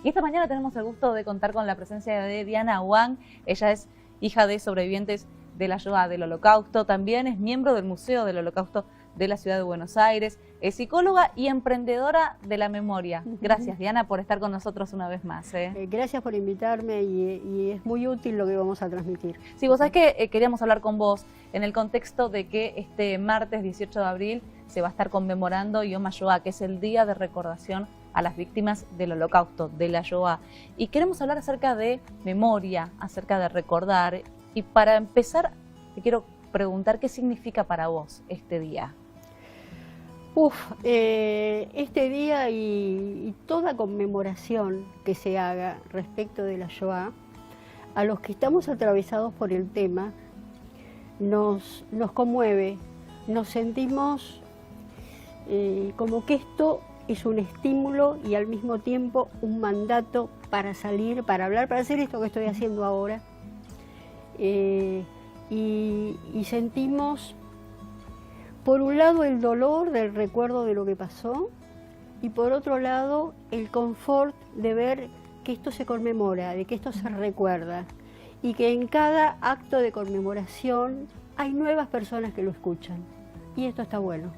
Y esta mañana tenemos el gusto de contar con la presencia de Diana Wang. Ella es hija de sobrevivientes de la Shoah, del Holocausto. También es miembro del Museo del Holocausto de la Ciudad de Buenos Aires. Es psicóloga y emprendedora de la memoria. Gracias, Diana, por estar con nosotros una vez más. Gracias por invitarme y es muy útil lo que vamos a transmitir. Sí, vos sabés que queríamos hablar con vos en el contexto de que este martes 18 de abril se va a estar conmemorando Yom HaShoah, que es el día de recordación a las víctimas del Holocausto, de la Shoah. Y queremos hablar acerca de memoria, acerca de recordar. Y para empezar, te quiero preguntar qué significa para vos este día. Este día y toda conmemoración que se haga respecto de la Shoah, a los que estamos atravesados por el tema, nos conmueve, nos sentimos como que esto es un estímulo y al mismo tiempo un mandato para salir, para hablar, para hacer esto que estoy haciendo ahora. Y sentimos, por un lado, el dolor del recuerdo de lo que pasó y por otro lado, el confort de ver que esto se conmemora, de que esto se recuerda y que en cada acto de conmemoración hay nuevas personas que lo escuchan. Y esto está bueno.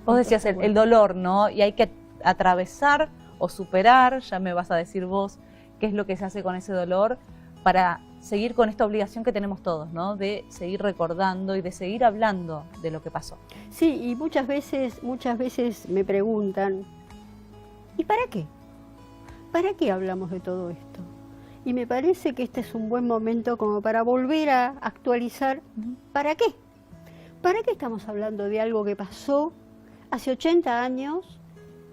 Vos decías el dolor, ¿no? Y hay que atravesar o superar, ya me vas a decir vos, qué es lo que se hace con ese dolor para seguir con esta obligación que tenemos todos, ¿no? De seguir recordando y de seguir hablando de lo que pasó. Sí, y muchas veces me preguntan, ¿y para qué? ¿Para qué hablamos de todo esto? Y me parece que este es un buen momento como para volver a actualizar, ¿para qué? ¿Para qué estamos hablando de algo que pasó hace 80 años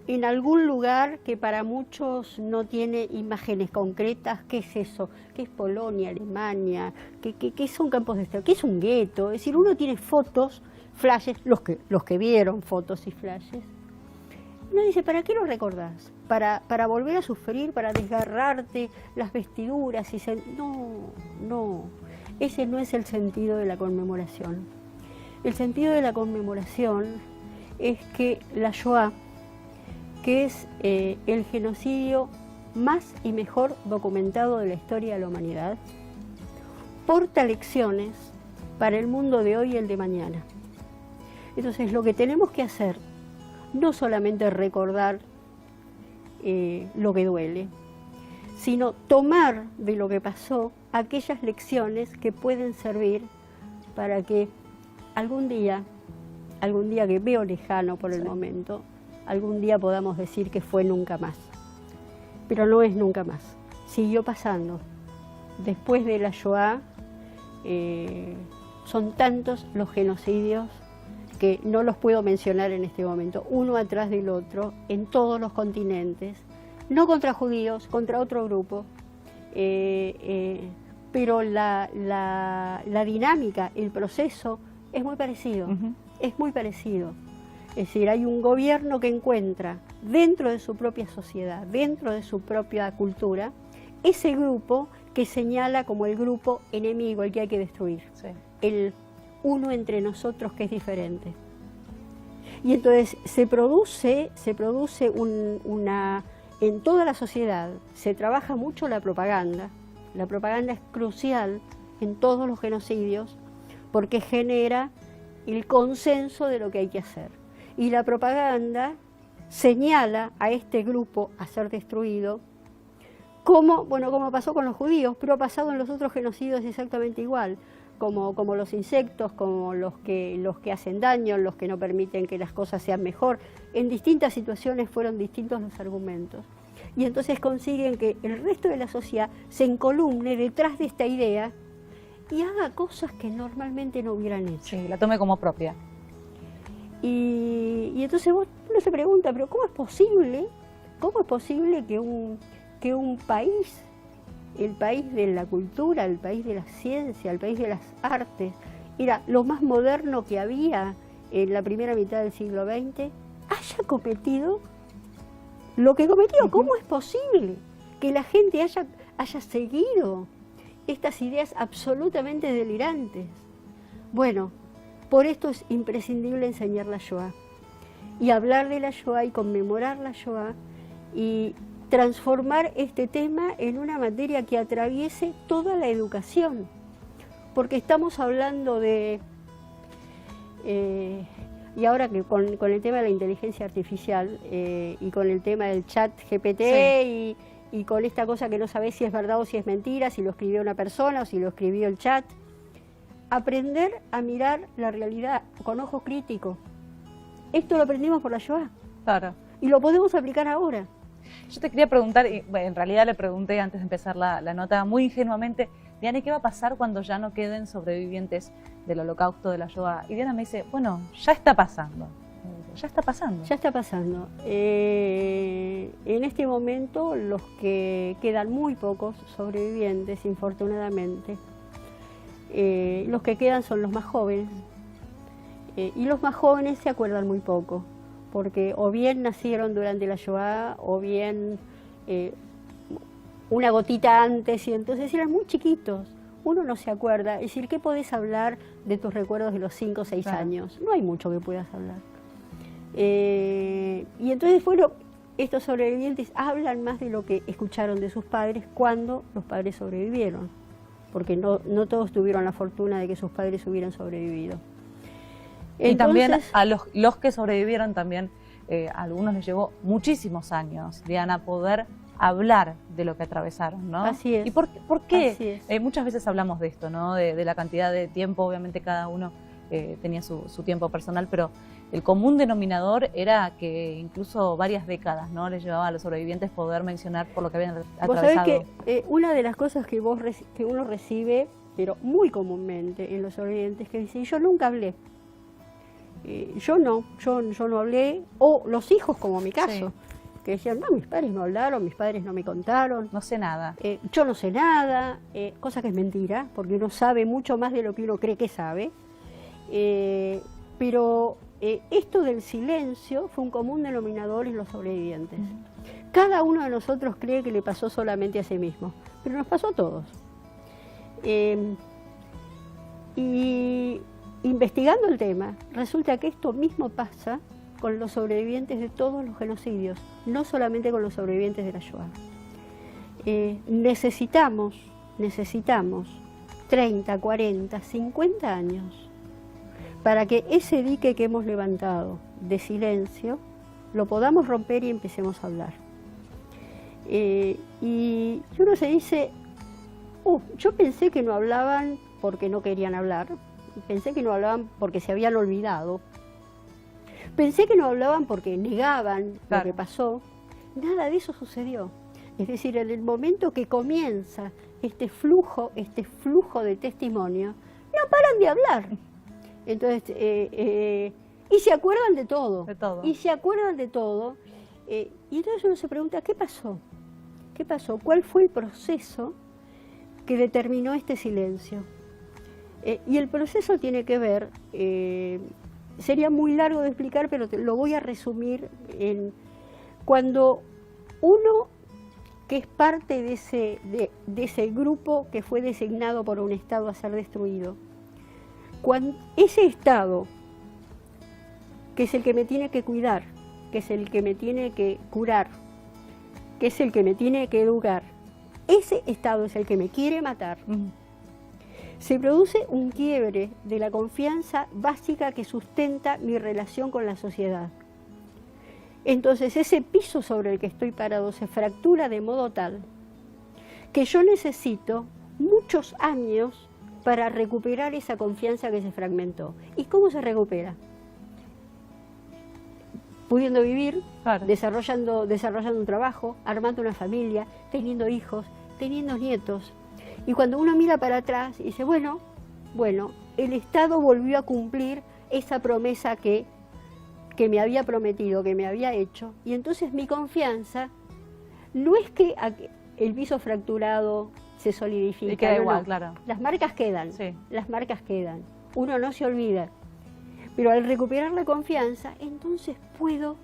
en algún lugar que para muchos no tiene imágenes concretas? ¿Qué es eso? ¿Qué es Polonia, Alemania? ¿Qué son campos de exterminio? ¿Qué es un gueto? Es decir, uno tiene fotos, flashes, los que vieron fotos y flashes. Uno dice, ¿para qué lo recordás? ¿Para volver a sufrir? ¿Para desgarrarte las vestiduras? No, ese no es el sentido de la conmemoración. El sentido de la conmemoración es que la Shoah, que es el genocidio más y mejor documentado de la historia de la humanidad, porta lecciones para el mundo de hoy y el de mañana. Entonces, lo que tenemos que hacer, no solamente recordar lo que duele, sino tomar de lo que pasó aquellas lecciones que pueden servir para que algún día que veo lejano por el momento, algún día podamos decir que fue nunca más. Pero no es nunca más. Siguió pasando. Después de la Shoah, son tantos los genocidios que no los puedo mencionar en este momento, uno atrás del otro, en todos los continentes, no contra judíos, contra otro grupo, pero la dinámica, el proceso es muy parecido, es muy parecido. Es decir, hay un gobierno que encuentra dentro de su propia sociedad, dentro de su propia cultura, ese grupo que señala como el grupo enemigo, el que hay que destruir, el uno entre nosotros que es diferente. Y entonces se produce en toda la sociedad, se trabaja mucho la propaganda es crucial en todos los genocidios porque genera el consenso de lo que hay que hacer. Y la propaganda señala a este grupo a ser destruido como pasó con los judíos, pero ha pasado en los otros genocidios exactamente igual, como los insectos, como los que hacen daño, los que no permiten que las cosas sean mejor. En distintas situaciones fueron distintos los argumentos. Y entonces consiguen que el resto de la sociedad se encolumne detrás de esta idea y haga cosas que normalmente no hubieran hecho. Sí, la tome como propia. Y entonces uno se pregunta, pero ¿cómo es posible que un país, el país de la cultura, el país de la ciencia, el país de las artes, era lo más moderno que había en la primera mitad del siglo XX, haya cometido lo que cometió? ¿Cómo es posible que la gente haya seguido estas ideas absolutamente delirantes? Bueno, Por esto es imprescindible enseñar la Shoah y hablar de la Shoah y conmemorar la Shoah y transformar este tema en una materia que atraviese toda la educación, porque estamos hablando de, y ahora que con el tema de la inteligencia artificial y con el tema del chat GPT Sí. y con esta cosa que no sabés si es verdad o si es mentira, si lo escribió una persona o si lo escribió el chat, aprender a mirar la realidad con ojo crítico. Esto lo aprendimos por la Shoah Claro. y lo podemos aplicar ahora. Yo te quería preguntar, y bueno, en realidad le pregunté antes de empezar la nota muy ingenuamente, Diana, ¿qué va a pasar cuando ya no queden sobrevivientes del Holocausto, de la Shoah? Y Diana me dice, bueno, ya está pasando. Ya está pasando. Ya está pasando. En este momento los que quedan muy pocos sobrevivientes, infortunadamente, los que quedan son los más jóvenes. Y los más jóvenes se acuerdan muy poco, porque o bien nacieron durante la Shoah o bien una gotita antes y entonces eran muy chiquitos. Uno no se acuerda. Es decir, ¿qué podés hablar de tus recuerdos de los 5 o 6 Claro. años? No hay mucho que puedas hablar. Y entonces, bueno, estos sobrevivientes hablan más de lo que escucharon de sus padres cuando los padres sobrevivieron, porque no todos tuvieron la fortuna de que sus padres hubieran sobrevivido. Y también Entonces, a los que sobrevivieron también, a algunos les llevó muchísimos años, Diana, poder hablar de lo que atravesaron, ¿no? Así es. ¿Y por qué? Así es. Muchas veces hablamos de esto, ¿no? De la cantidad de tiempo, obviamente cada uno tenía su tiempo personal, pero el común denominador era que incluso varias décadas, ¿no? Les llevaba a los sobrevivientes poder mencionar por lo que habían Vos atravesado. sabés que una de las cosas que uno recibe, pero muy comúnmente en los sobrevivientes, que dicen, yo nunca hablé. Yo no hablé, o los hijos, como mi caso, que decían, no, mis padres no hablaron, mis padres no me contaron. No sé nada. Yo no sé nada, cosa que es mentira, porque uno sabe mucho más de lo que uno cree que sabe. Pero esto del silencio fue un común denominador en los sobrevivientes. Cada uno de nosotros cree que le pasó solamente a sí mismo, pero nos pasó a todos. Y investigando el tema, resulta que esto mismo pasa con los sobrevivientes de todos los genocidios, no solamente con los sobrevivientes de la Shoah. Necesitamos 30, 40, 50 años para que ese dique que hemos levantado de silencio lo podamos romper y empecemos a hablar. Y uno se dice, yo pensé que no hablaban porque no querían hablar, pensé que no hablaban porque se habían olvidado, pensé que no hablaban porque negaban Claro. lo que pasó. Nada de eso sucedió. Es decir, en el momento que comienza este flujo de testimonio, no paran de hablar. Entonces, y se acuerdan de todo. De todo. Y se acuerdan de todo. Y entonces uno se pregunta, ¿qué pasó? ¿Qué pasó? ¿Cuál fue el proceso que determinó este silencio? Y el proceso tiene que ver, sería muy largo de explicar, pero lo voy a resumir en cuando uno que es parte de ese grupo que fue designado por un Estado a ser destruido, cuando ese Estado, que es el que me tiene que cuidar, que es el que me tiene que curar, que es el que me tiene que educar, ese Estado es el que me quiere matar, se produce un quiebre de la confianza básica que sustenta mi relación con la sociedad. Entonces ese piso sobre el que estoy parado se fractura de modo tal que yo necesito muchos años para recuperar esa confianza que se fragmentó. ¿Y cómo se recupera? Pudiendo vivir, Claro. desarrollando un trabajo, armando una familia, teniendo hijos, teniendo nietos. Y cuando uno mira para atrás y dice, bueno, el Estado volvió a cumplir esa promesa que me había prometido, que me había hecho, y entonces mi confianza no es que el piso fracturado se solidifica. Y queda no, igual, no. claro. Las marcas quedan, Sí. las marcas quedan. Uno no se olvida. Pero al recuperar la confianza, entonces puedo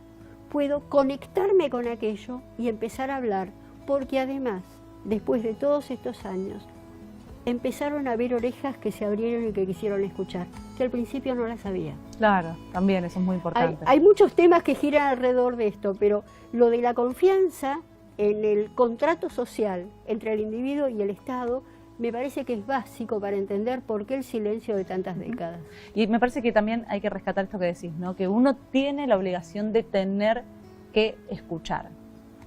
conectarme con aquello y empezar a hablar, porque además, después de todos estos años, empezaron a haber orejas que se abrieron y que quisieron escuchar, que al principio no las había. Claro, también eso es muy importante. Hay muchos temas que giran alrededor de esto, pero lo de la confianza en el contrato social entre el individuo y el Estado me parece que es básico para entender por qué el silencio de tantas décadas. Y me parece que también hay que rescatar esto que decís, ¿no? Que uno tiene la obligación de tener que escuchar.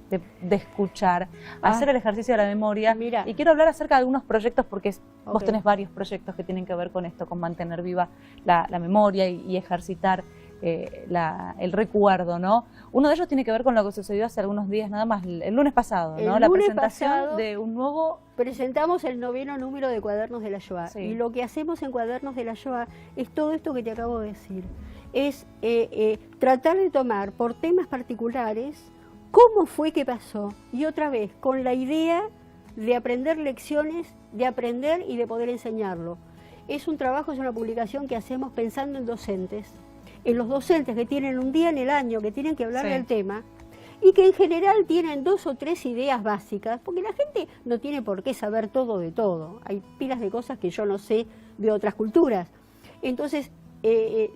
De escuchar, hacer el ejercicio de la memoria. Mira. Y quiero hablar acerca de algunos proyectos porque vos Ok. tenés varios proyectos que tienen que ver con esto, con mantener viva la memoria y ejercitar el recuerdo, ¿no? Uno de ellos tiene que ver con lo que sucedió hace algunos días nada más, el lunes pasado, ¿no? El La lunes presentación pasado de un nuevo... Presentamos el 9º número de Cuadernos de la Shoah. Sí. Y lo que hacemos en Cuadernos de la Shoah es todo esto que te acabo de decir. Es tratar de tomar por temas particulares cómo fue que pasó. Y otra vez, con la idea de aprender lecciones, de aprender y de poder enseñarlo. Es un trabajo, es una publicación que hacemos pensando en los docentes que tienen un día en el año, que tienen que hablar Sí. del tema, y que en general tienen 2 o 3 ideas básicas, porque la gente no tiene por qué saber todo de todo. Hay pilas de cosas que yo no sé de otras culturas. Entonces,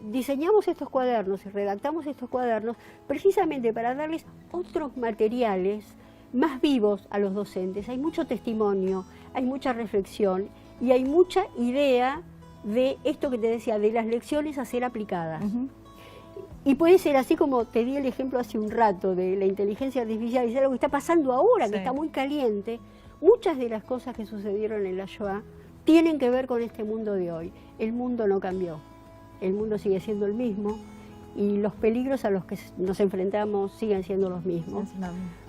diseñamos estos cuadernos y redactamos estos cuadernos precisamente para darles otros materiales más vivos a los docentes. Hay mucho testimonio, hay mucha reflexión y hay mucha idea de esto que te decía, de las lecciones a ser aplicadas. Y puede ser así como te di el ejemplo hace un rato de la inteligencia artificial, es algo que está pasando ahora, Sí. que está muy caliente. Muchas de las cosas que sucedieron en la Shoah tienen que ver con este mundo de hoy. El mundo no cambió, el mundo sigue siendo el mismo y los peligros a los que nos enfrentamos siguen siendo los mismos.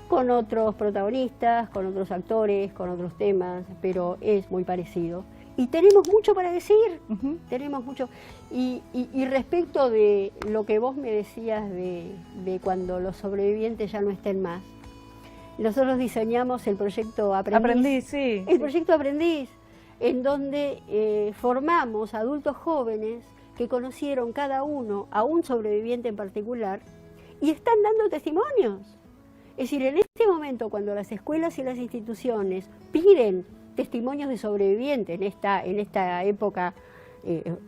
Con otros protagonistas, con otros actores, con otros temas, pero es muy parecido. Y tenemos mucho para decir, tenemos mucho. Y respecto de lo que vos me decías de cuando los sobrevivientes ya no estén más, nosotros diseñamos el proyecto Aprendiz. Sí. El proyecto Aprendiz, en donde formamos adultos jóvenes que conocieron cada uno a un sobreviviente en particular y están dando testimonios. Es decir, en este momento, cuando las escuelas y las instituciones piden testimonios de sobrevivientes en esta época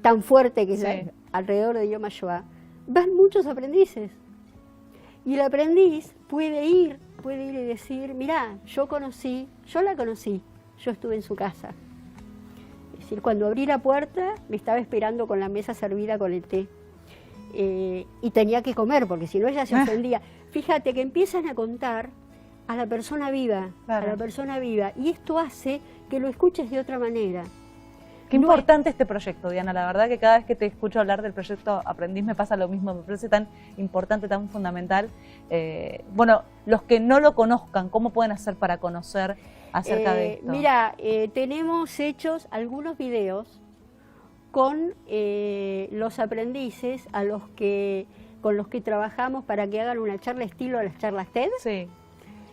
tan fuerte que es Sí. alrededor de Yom HaShoah, van muchos aprendices. Y el aprendiz puede ir y decir, mirá, yo la conocí, yo estuve en su casa. Es decir, cuando abrí la puerta, me estaba esperando con la mesa servida con el té. Y tenía que comer, porque si no ella se ofendía. Fíjate que empiezan a contar a la persona viva, Claro. a la persona viva, y esto hace que lo escuches de otra manera. Qué No importante este proyecto, Diana. La verdad que cada vez que te escucho hablar del proyecto Aprendiz me pasa lo mismo. Me parece tan importante, tan fundamental. Bueno, los que no lo conozcan, ¿cómo pueden hacer para conocer acerca de esto? Mira, tenemos hechos algunos videos con los aprendices con los que trabajamos para que hagan una charla estilo a las charlas TED. Sí.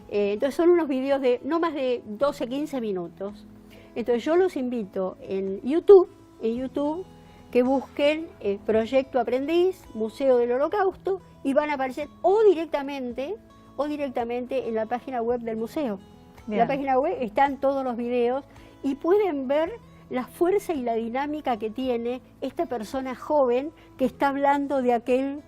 Entonces son unos videos de no más de 12, 15 minutos. Entonces yo los invito en YouTube, que busquen Proyecto Aprendiz, Museo del Holocausto, y van a aparecer o directamente en la página web del museo. En la página web están todos los videos y pueden ver la fuerza y la dinámica que tiene esta persona joven que está hablando de aquel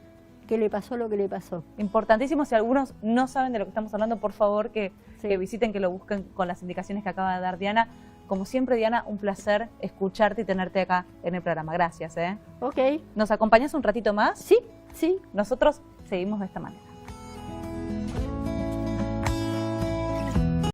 que le pasó lo que le pasó. Importantísimo, si algunos no saben de lo que estamos hablando, por favor que Sí. visiten, que lo busquen con las indicaciones que acaba de dar Diana. Como siempre, Diana, un placer escucharte y tenerte acá en el programa. Gracias. Ok. ¿Nos acompañas un ratito más? Sí, sí. Nosotros seguimos de esta manera.